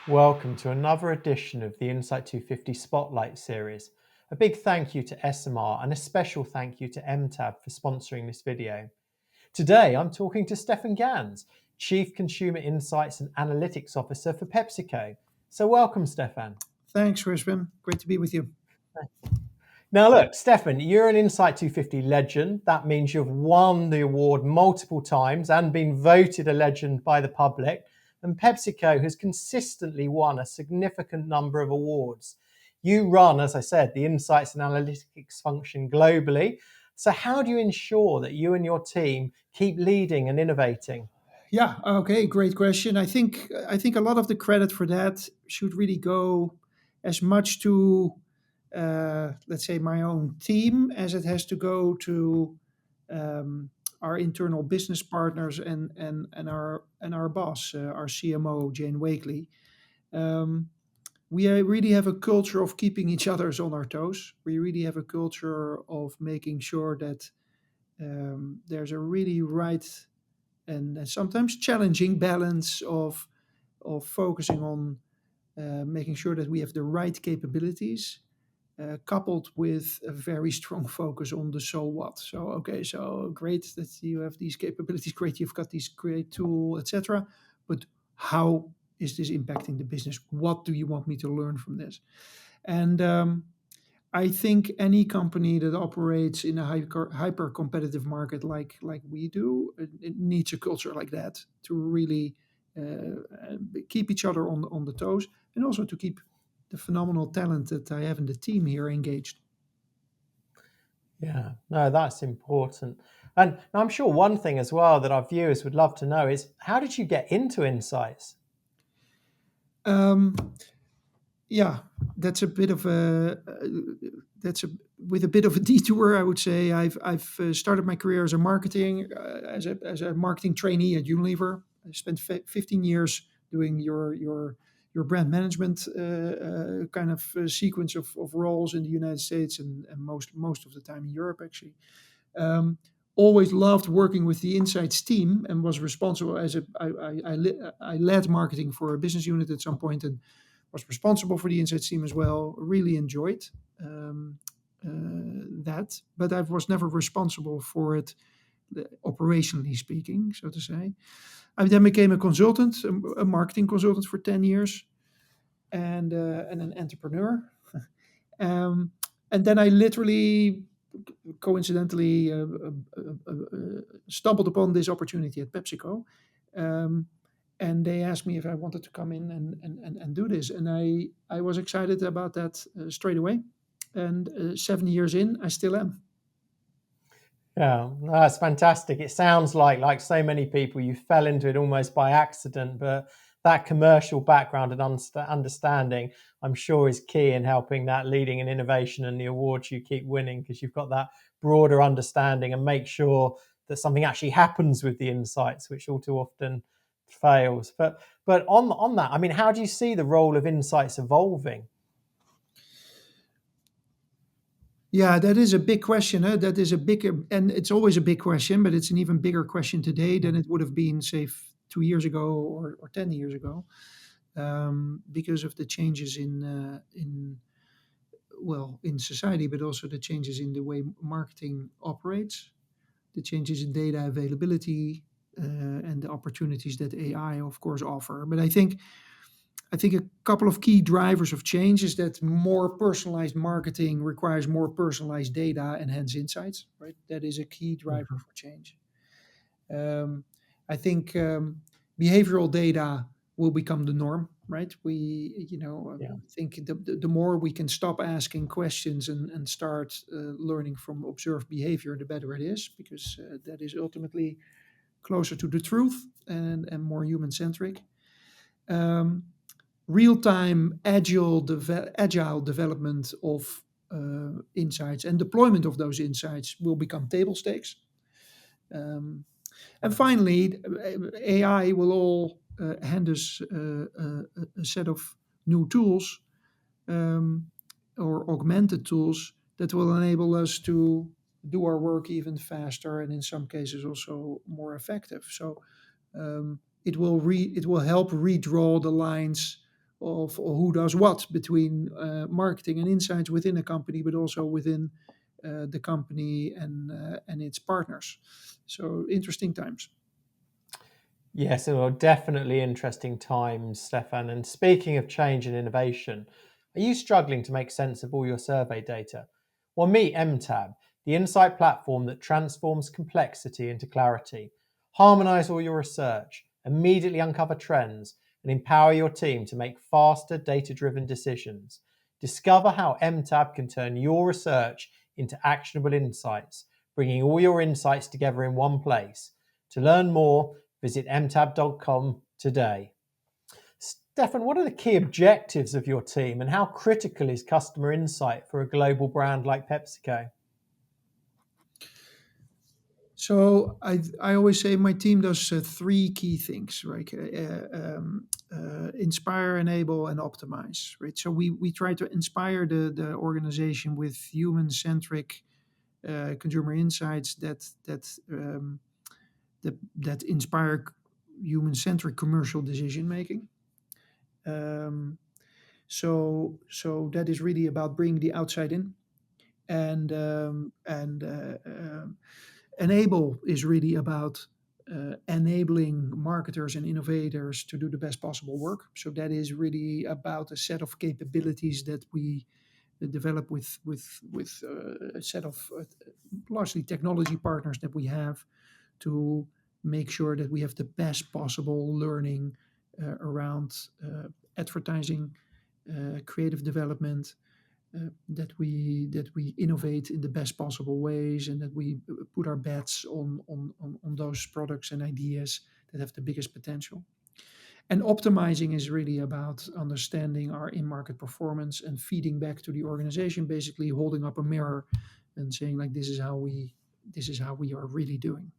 Welcome to another edition of the Insight250 Spotlight series. A big thank you to SMR and a special thank you to MTAB for sponsoring this video. Today I'm talking to Stephan Gans, Chief Consumer Insights and Analytics Officer for PepsiCo. So welcome, Stephan. Thanks, Crispin. Great to be with you. Now look, Stephan, you're an Insight250 legend. That means you've won the award multiple times and been voted a legend by the public. And PepsiCo has consistently won a significant number of awards. You run, as I said, the insights and analytics function globally. So how do you ensure that you and your team keep leading and innovating? Yeah, okay, great question. I think a lot of the credit for that should really go as much to let's say my own team as it has to go to our internal business partners and our boss, our CMO Jane Wakely. Um, we really have a culture of keeping each other's on our toes. We really have a culture of making sure that there's a really right and sometimes challenging balance of focusing on making sure that we have the right capabilities, coupled with a very strong focus on the so what. So okay, so great that you have these capabilities, great you've got this great tool, etc. But how is this impacting the business? What do you want me to learn from this? And I think any company that operates in a hyper competitive market like we do, it needs a culture like that to really keep each other on the toes, and also to keep the phenomenal talent that I have in the team here engaged. Yeah, no, that's important. And I'm sure one thing as well that our viewers would love to know is how did you get into insights? Um, yeah, that's a bit of a that's a with a bit of a detour, I would say. I've started my career as a marketing as a marketing trainee at Unilever. I spent 15 years doing your brand management kind of sequence of roles in the United States and most of the time in Europe, actually. Um, Always loved working with the insights team and was responsible as I led marketing for a business unit at some point and was responsible for the insights team as well. Really enjoyed um, that, but I was never responsible for it operationally speaking, so to say. I then became a consultant, a marketing consultant for 10 years and an entrepreneur. um, and then I literally coincidentally stumbled upon this opportunity at PepsiCo. Um, and they asked me if I wanted to come in and do this. And I was excited about that straight away. And 7 years in, I still am. Yeah, no, that's fantastic. It sounds like so many people, you fell into it almost by accident, but that commercial background and understanding, I'm sure, is key in helping that leading in innovation and the awards you keep winning because you've got that broader understanding and make sure that something actually happens with the insights, which all too often fails. But on that, I mean, how do you see the role of insights evolving? Yeah, that is a big question. That is a big, and it's always a big question, but it's an even bigger question today than it would have been, say, 2 years ago or 10 years ago, because of the changes in well in society, but also the changes in the way marketing operates, the changes in data availability, and the opportunities that AI, of course, offer. But I think a couple of key drivers of change is that more personalized marketing requires more personalized data and hence insights, right? That is a key driver Mhm. for change. Um, I think behavioral data will become the norm, right? Yeah. I think the more we can stop asking questions and start learning from observed behavior, the better it is, because that is ultimately closer to the truth and more human centric. Um, Real-time agile development of insights and deployment of those insights will become table stakes. Um, and finally, AI will all hand us a set of new tools, um, or augmented tools that will enable us to do our work even faster and in some cases also more effective. So it will help redraw the lines of who does what between marketing and insights within a company, but also within the company and its partners. So interesting times. Yes, well, definitely interesting times, Stefan. And speaking of change and innovation, are you struggling to make sense of all your survey data? Well, meet MTab, the insight platform that transforms complexity into clarity. Harmonize all your research, immediately uncover trends, and empower your team to make faster, data driven decisions. Discover how MTab can turn your research into actionable insights, bringing all your insights together in one place. To learn more, visit mtab.com today. Stefan, what are the key objectives of your team and how critical is customer insight for a global brand like PepsiCo? So I always say my team does three key things, right? Inspire, enable, and optimize, right? So we try to inspire the organization with human centric consumer insights that inspire human centric commercial decision making. Um, so that is really about bringing the outside in, and enable is really about enabling marketers and innovators to do the best possible work. So that is really about a set of capabilities that we develop with a set of largely technology partners that we have to make sure that we have the best possible learning around advertising, creative development, that we innovate in the best possible ways, and that we put our bets on those products and ideas that have the biggest potential. And optimizing is really about understanding our in-market performance and feeding back to the organization, basically holding up a mirror and saying like this is how we are really doing.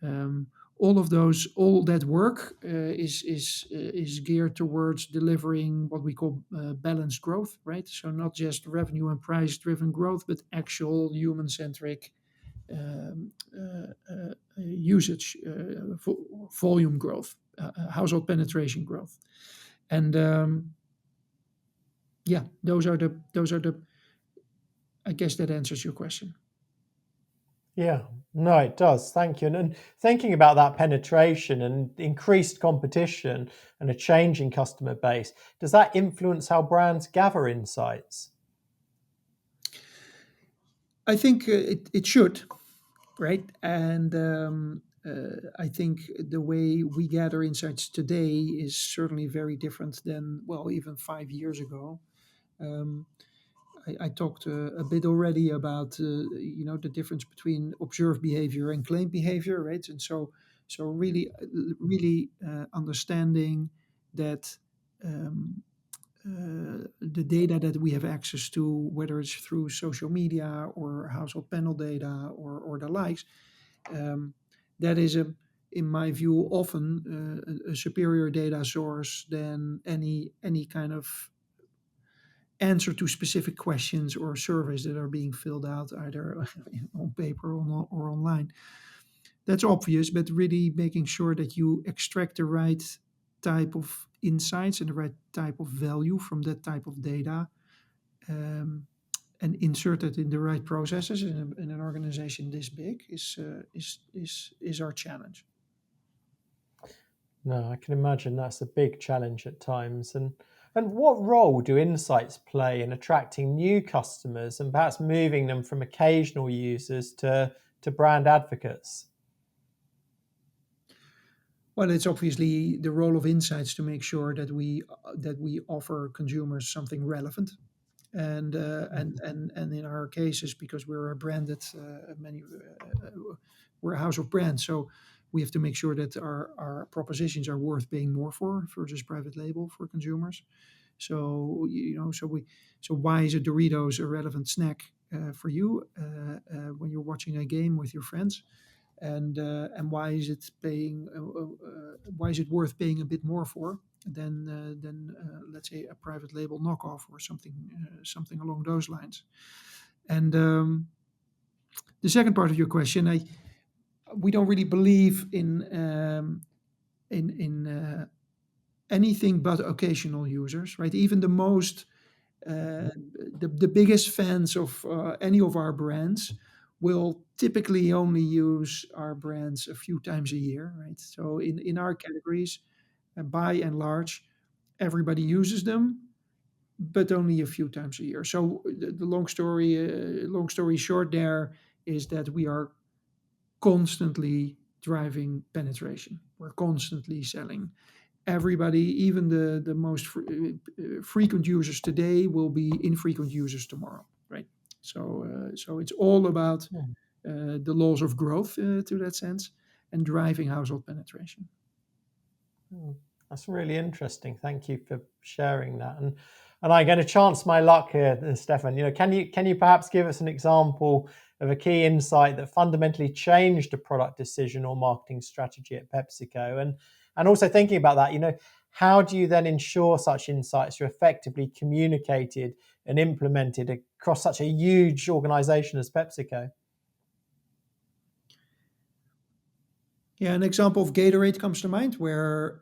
Um, all that work is geared towards delivering what we call balanced growth, right? So not just revenue and price driven growth, but actual human centric usage, volume growth, household penetration growth, and yeah, those are the. I guess that answers your question. Yeah, no, it does. Thank you. And thinking about that penetration and increased competition and a changing customer base, does that influence how brands gather insights? I think it should, right? And I think the way we gather insights today is certainly very different than, well, even 5 years ago. Um, I talked a bit already about the difference between observed behavior and claimed behavior, right? And so really understanding that um, the data that we have access to, whether it's through social media or household panel data or the likes, um, that is in my view, often a superior data source than any kind of answer to specific questions or surveys that are being filled out either on paper or online. That's obvious, but really making sure that you extract the right type of insights and the right type of value from that type of data, um, and insert it in the right processes in an organization this big is our challenge. No, I can imagine that's a big challenge at times. And what role do insights play in attracting new customers and perhaps moving them from occasional users to brand advocates? Well, it's obviously the role of insights to make sure that we offer consumers something relevant, and in our cases, because we're a branded we're a house of brands, so we have to make sure that our propositions are worth paying more for versus private label for consumers. So so why is a Doritos a relevant snack for you when you're watching a game with your friends? And why is it worth paying a bit more for than let's say a private label knockoff or something along those lines. And the second part of your question, we don't really believe in anything but occasional users, right? Even the most the biggest fans of any of our brands will typically only use our brands a few times a year, right? So in our categories, by and large, everybody uses them, but only a few times a year. So the long story short, there is that we are constantly driving penetration. We're constantly selling. Everybody, even the most frequent users today, will be infrequent users tomorrow, right? So it's all about Mm. the laws of growth to that sense, and driving household penetration. Mm. That's really interesting. Thank you for sharing that. And I'm going to chance my luck here, Stephan. Can you perhaps give us an example of a key insight that fundamentally changed a product decision or marketing strategy at PepsiCo? And also thinking about that, how do you then ensure such insights are effectively communicated and implemented across such a huge organization as PepsiCo? Yeah, an example of Gatorade comes to mind, where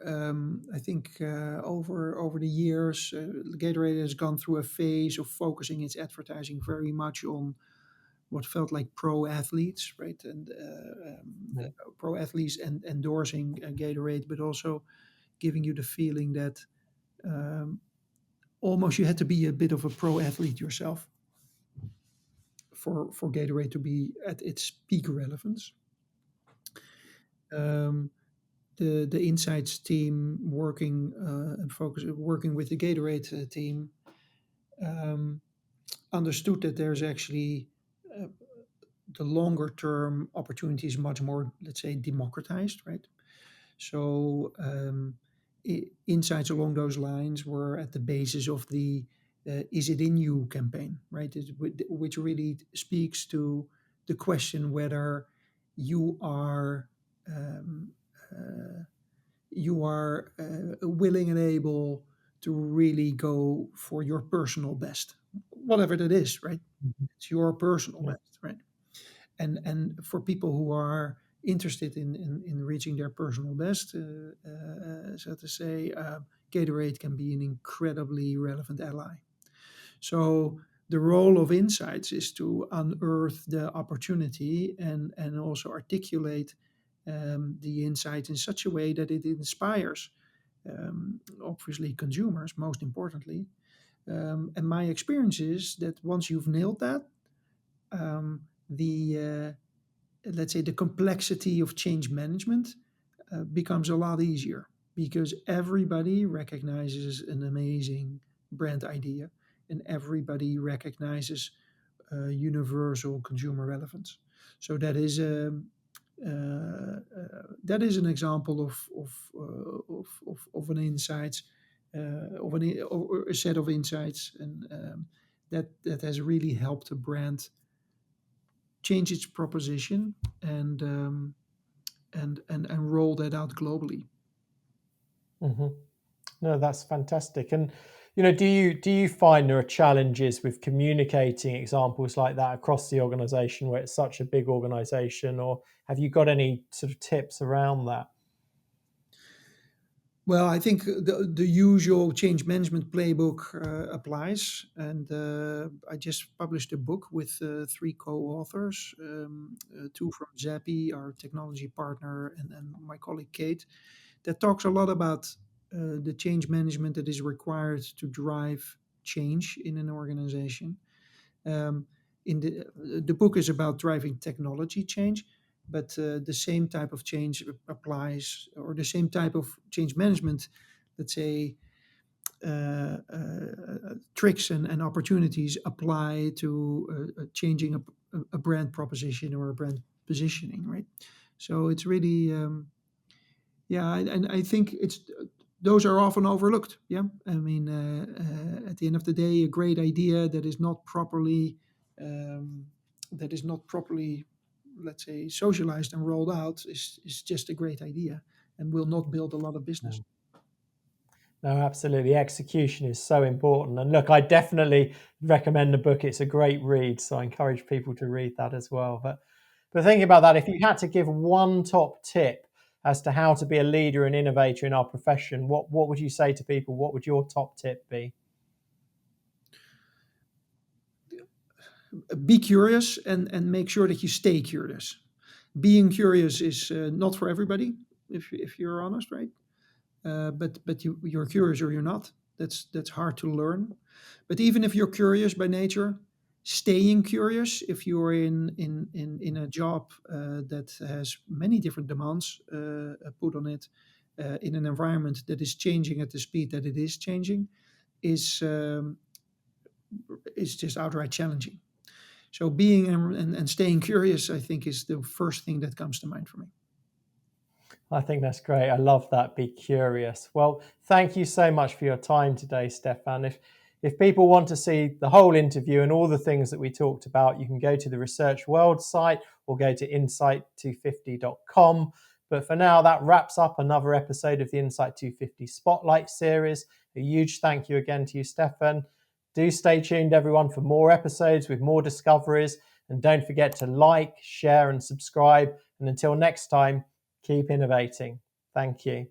I think over the years, Gatorade has gone through a phase of focusing its advertising very much on what felt like pro athletes, right? And Mm. pro athletes and endorsing Gatorade, but also giving you the feeling that um, almost you had to be a bit of a pro athlete yourself for Gatorade to be at its peak relevance. Um, the insights team working with the Gatorade team um, understood that there's actually uh, the longer term opportunity is much more, let's say, democratized, right? So insights along those lines were at the basis of the "Is it in you" campaign, right? Which really speaks to the question whether you are um, uh, willing and able to really go for your personal best, whatever that is, right? Mhm. It's your personal Yeah. best, right? And for people who are interested in reaching their personal best, so to say, Gatorade can be an incredibly relevant ally. So the role of insights is to unearth the opportunity and also articulate the insight in such a way that it inspires, obviously, consumers, most importantly. And my experience is that once you've nailed that, the let's say the complexity of change management becomes a lot easier, because everybody recognizes an amazing brand idea, and everybody recognizes universal consumer relevance. So that is an example of an insights or a set of insights, and that has really helped a brand change its proposition and and roll that out globally. Mhm. No, that's fantastic. And do you find there are challenges with communicating examples like that across the organization where it's such a big organization, or have you got any sort of tips around that? Well, I think the usual change management playbook applies, and I just published a book with three co-authors, two from Zappi, our technology partner, and my colleague Kate, that talks a lot about the change management that is required to drive change in an organization. Um, in the book is about driving technology change, but the same type of change applies, or the same type of change management, let's say, tricks and opportunities apply to changing a brand proposition or a brand positioning, right? So it's really, yeah, and I think it's those are often overlooked. Yeah, I mean, at the end of the day, a great idea um, that is not properly, let's say, socialized and rolled out is just a great idea and will not build a lot of business. No, no, absolutely. Execution is so important. And look, I definitely recommend the book. It's a great read, so I encourage people to read that as well. But thinking about that, if you had to give one top tip as to how to be a leader and innovator in our profession, what would you say to people? What would your top tip be? Be curious and make sure that you stay curious. Being curious is not for everybody, if you're honest, right? But you're curious or you're not. That's hard to learn. But even if you're curious by nature, staying curious, if you're in a job that has many different demands put on it, in an environment that is changing at the speed that it is changing, is just outright challenging. So being and staying curious, I think, is the first thing that comes to mind for me. I think that's great. I love that. Be curious. Well, thank you so much for your time today, Stephan. If people want to see the whole interview and all the things that we talked about, you can go to the Research World site or go to insight250.com. But for now, that wraps up another episode of the Insight 250 Spotlight series. A huge thank you again to you, Stephan. Do stay tuned, everyone, for more episodes with more discoveries. And don't forget to like, share, and subscribe. And until next time, keep innovating. Thank you.